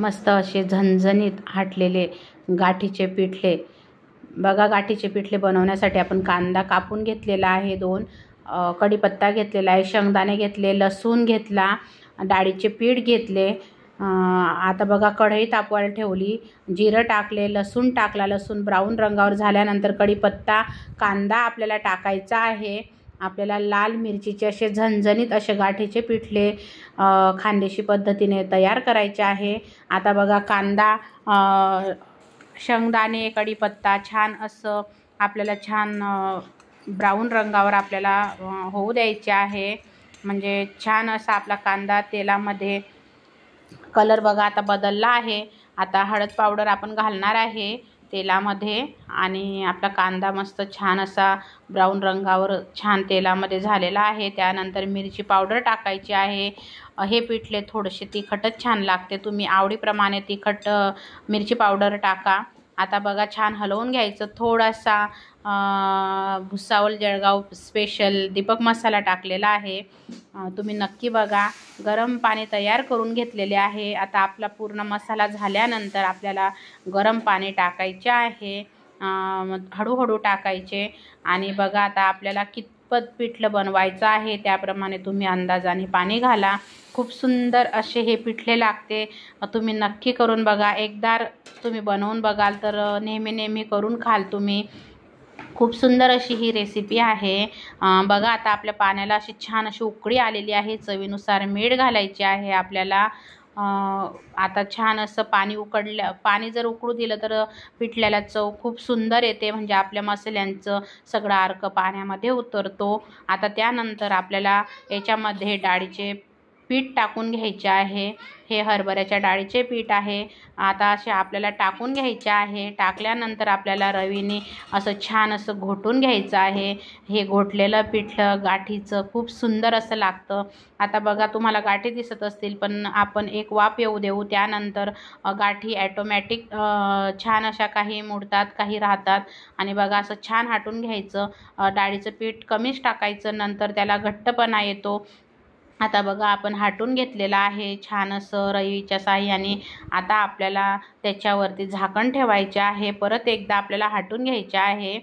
मस्त असे झणझणीत हाटलेले गाठीचे पिठले। बघा, गाठीचे पिठले बनवण्यासाठी आपण कांदा कापून घेतलेला आहे, 2 कढीपत्ता घेतलेला आहे, शेंगदाणे घेतले, लसूण घेतला, डाळीचे पीठ घेतले। आता बघा कढई तापवायला ठेवली, जिरं टाकले, लसूण टाकला, लसूण ब्राऊन रंगावर झाल्यानंतर कढीपत्ता, कांदा आपल्याला टाकायचा आहे। आपल्याला लाल मिरचीचे असे झणझणीत असे गाठीचे पिठले खानदेशी पद्धतीने तयार करायचे आहे। आता बघा कांदा, शेंगदाणे, कढीपत्ता छान असं आपल्याला छान ब्राऊन रंगावर आपल्याला होऊ द्यायचे आहे। म्हणजे छान असा आपला कांदा तेलामध्ये कलर बघा आता बदलला आहे। आता हळद पावडर आपण घालणार आहे तेलामध्ये आणि आपला कांदा मस्त छान असा ब्राऊन रंगावर छान तेलामध्ये झालेला आहे। त्यानंतर मिरची पावडर टाकायची आहे। हे पिठले थोडेसे तिखटच छान लागते, तुम्ही आवडीप्रमाणे तिखट मिरची पावडर टाका। आता बघा छान हलवून घ्यायचं। थोडासा भुसावळ जळगाव स्पेशल दीपक मसाला टाकलेला आहे, तुम्ही नक्की बघा। गरम पाणी तयार करून घेतलेले आहे। आता आपला पूर्ण मसाला झाल्यानंतर आपल्याला गरम पाणी टाकायचे आहे, हळूहळू टाकायचे। आणि बघा आता आपल्याला कितपत पिठलं बनवायचं आहे त्याप्रमाणे तुम्ही अंदाजाने पाणी घाला। खूप सुंदर असे हे पिठले लागते, तुम्ही नक्की करून बघा। एकदा तुम्ही बनवून बघाल तर नेहमी करून खाल तुम्ही। खूप सुंदर अशी ही रेसिपी आहे। बघा आता आपल्या पाण्याला अशी छान अशी उकळी आलेली आहे, चवीनुसार मीठ घालायचे आहे आपल्याला। आता छान असं पाणी जर उकळू दिलं तर पिठल्याला चव खूप सुंदर येते, म्हणजे आपल्या मसाल्यांचं सगळं अर्क पाण्यामध्ये उतरतो। आता त्यानंतर आपल्याला याच्यामध्ये डाळीचे पीठ टाकून घ्यायचे आहे, हे हरभऱ्याच्या डाळीचे पीठ आहे। आता असे आपल्याला टाकून घ्यायचे आहे। टाकल्यानंतर आपल्याला रवीने असं छान असं घोटून घ्यायचं आहे। हे घोटलेलं पिठलं गाठीचं खूप सुंदर असं लागतं। आता बघा तुम्हाला गाठी दिसत असतील, पण आपण एक वाफ येऊ देऊ, त्यानंतर गाठी ॲटोमॅटिक छान अशा काही मुडतात काही राहतात। आणि बघा असं छान हाटून घ्यायचं। डाळीचं पीठ कमीच टाकायचं, नंतर त्याला घट्टपणा येतो। आता बघा आपण हाटून घेतलेलं आहे छान असं रवीच्या साहाय्याने। आता आपल्याला त्याच्यावरती झाकण ठेवायचे आहे, परत एकदा आपल्याला हाटून घ्यायचे आहे।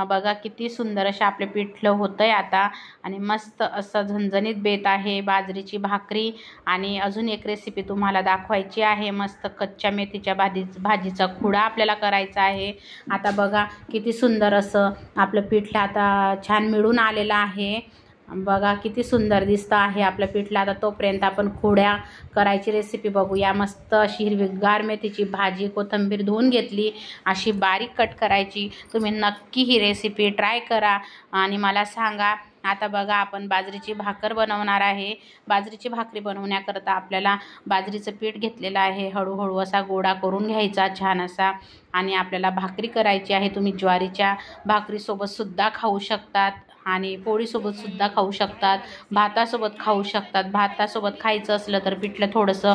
बघा किती सुंदर असे आपले पिठलं होतंय आता, आणि मस्त असं झणझणीत बेत आहे। बाजरीची भाकरी आणि अजून एक रेसिपी तुम्हाला दाखवायची आहे, मस्त कच्च्या मेथीच्या भाजीचा खुडा आपल्याला करायचा आहे। आता बघा किती सुंदर असं आपलं पिठलं आता छान मिळून आलेलं आहे। बघा किती सुंदर दिसतं आहे आपलं पिठलं। आता तोपर्यंत आपण खुड्या करायची रेसिपी बघूया। मस्त अशी हिरवीगार मेथीची भाजी, कोथिंबीर धुवून घेतली, अशी बारीक कट करायची। तुम्ही नक्की ही रेसिपी ट्राय करा आणि मला सांगा। आता बघा आपण बाजरीची भाकर बनवणार आहे। बाजरीची भाकरी बनवण्याकरता आपल्याला बाजरीचं पीठ घेतलेलं आहे, हळूहळू असा गोळा करून घ्यायचा छान असा, आणि आपल्याला भाकरी करायची आहे। तुम्ही ज्वारीच्या भाकरीसोबत सुद्धा खाऊ शकतात आणि पोळीसोबत सुद्धा खाऊ शकतात, भातासोबत खाऊ शकतात। भातासोबत खायचं असलं तर पिठलं थोडंसं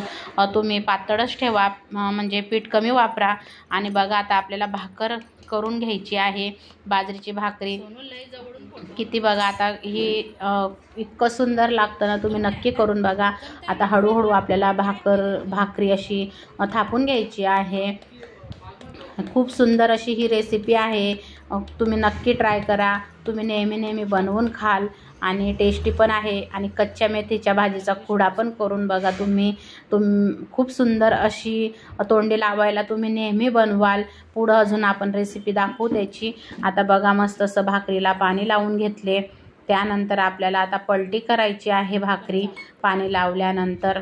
तुम्ही पातळच ठेवा, म्हणजे पीठ कमी वापरा। आणि बघा आता आपल्याला भाकर करून घ्यायची आहे, बाजरीची भाकरी। किती बघा आता ही इतकं सुंदर लागतं ना, तुम्ही नक्की करून बघा। आता हळूहळू आपल्याला भाकरी अशी थापून घ्यायची आहे। खूप सुंदर अशी ही रेसिपी आहे, तुम्ही नक्की ट्राय करा। तुम्ही नेहमी बनवून खाल आणि टेस्टी पण आहे। आणि कच्च्या मेथीच्या भाजीचा खुडा पण करून बघा तुम्ही खूप सुंदर अशी तोंडी लावायला तुम्ही नेहमी बनवाल। पुढं अजून आपण रेसिपी दाखवू त्याची। आता बघा मस्त असं भाकरीला पाणी लावून घेतले, त्यानंतर आपल्याला आता पलटी करायची आहे भाकरी पाणी लावल्यानंतर।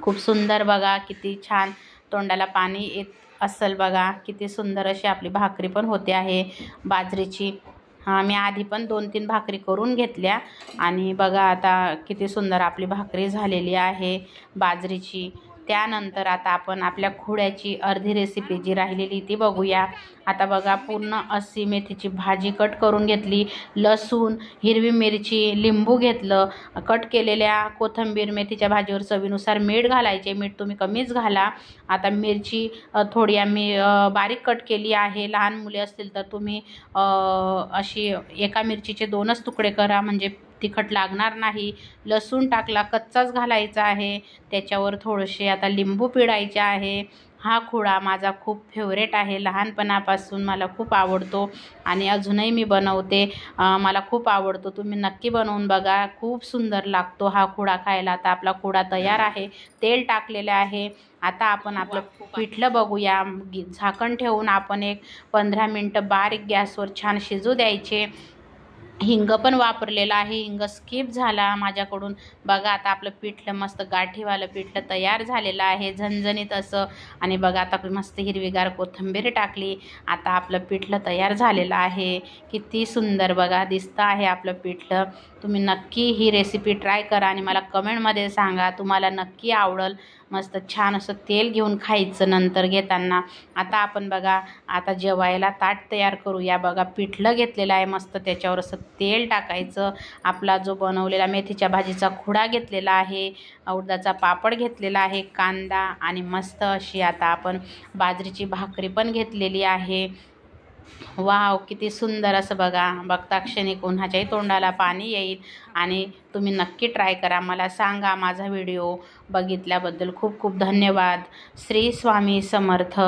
खूप सुंदर बघा किती छान तोंडाला पाणी येत असेल, बघा किती सुंदर अशी आपली भाकरी पण होते आहे बाजरीची। मी आधी पण 2-3 भाकरी करून घेतल्या, आणि बघा आता किती सुंदर आपली भाकरी झालेली आहे बाजरीची। त्यानंतर आता आपण आपल्या खुड्याची अर्धी रेसिपी जी राहिलेली ती बघूया। आता बघा पूर्ण अशी मेथीची भाजी कट करून घेतली, लसूण, हिरवी मिरची, लिंबू घेतलं, कट केलेल्या कोथिंबीर, मेथीच्या भाजीवर चवीनुसार मीठ घालायचे, मीठ तुम्ही कमीच घाला। आता मिरची थोडी आम्ही बारीक कट केली आहे, लहान मुले असतील तर तुम्ही अशी एका मिरचीचे 2च तुकडे करा, म्हणजे तिखट लागणार नाही. लसूण टाकला, कच्चाच घालायचा आहे. त्याच्यावर थोडेसे आता लिंबू पिळायचे आहे. हा खुडा माझा खूप फेवरेट आहे. लहानपणापासून मला खूप आवडतो आणि अजूनही मी बनवते. मला खूप आवडतो. तुम्ही नक्की बनवून बघा, खूप सुंदर लागतो हा खुडा खायला. आता आपला खुडा तयार आहे. तेल टाकलेले आहे. आता आपण आपलं पिठलं बघूया. झाकण ठेवून आपण एक 15 मिनटं बारीक गॅसवर छान शिजू द्यायचे. हिंग पण वापरलेला आहे. हिंग स्किप झाला माझ्याकडून. बघा आता आपलं पिठलं मस्त गाठीवालं पिठलं तयार झालेलं आहे, झणझणीत असं. आणि बघा आता मस्त हिरवीगार कोथिंबीर टाकली. आता आपलं पिठलं तयार झालेलं आहे. किती सुंदर बघा दिसतं आहे आपलं पिठलं. तुम्ही नक्की ही रेसिपी ट्राय करा आणि मला कमेंटमध्ये सांगा, तुम्हाला नक्की आवडेल. मस्त छान असं तेल घेऊन खायचं नंतर घेताना. आता आपण बघा आता जेवायला ताट तयार करूया. बघा पिठलं घेतलेलं आहे मस्त, त्याच्यावर असं तेल टाकायचं. आपला जो बनवलेला मेथीच्या भाजीचा खुडा घेतलेला आहे, उडदाचा पापड घेतलेला आहे, कांदा आणि मस्त अशी आता आपण बाजरीची भाकरी पण घेतलेली आहे. वाव, किती सुंदर असं बघा. बघता क्षणी कोणाच्याही तोंडाला पाणी येईल. आणि तुम्ही नक्की ट्राय करा. मला सांगा. माझा व्हिडिओ बघितल्याबद्दल खूप खूप धन्यवाद. श्री स्वामी समर्थ.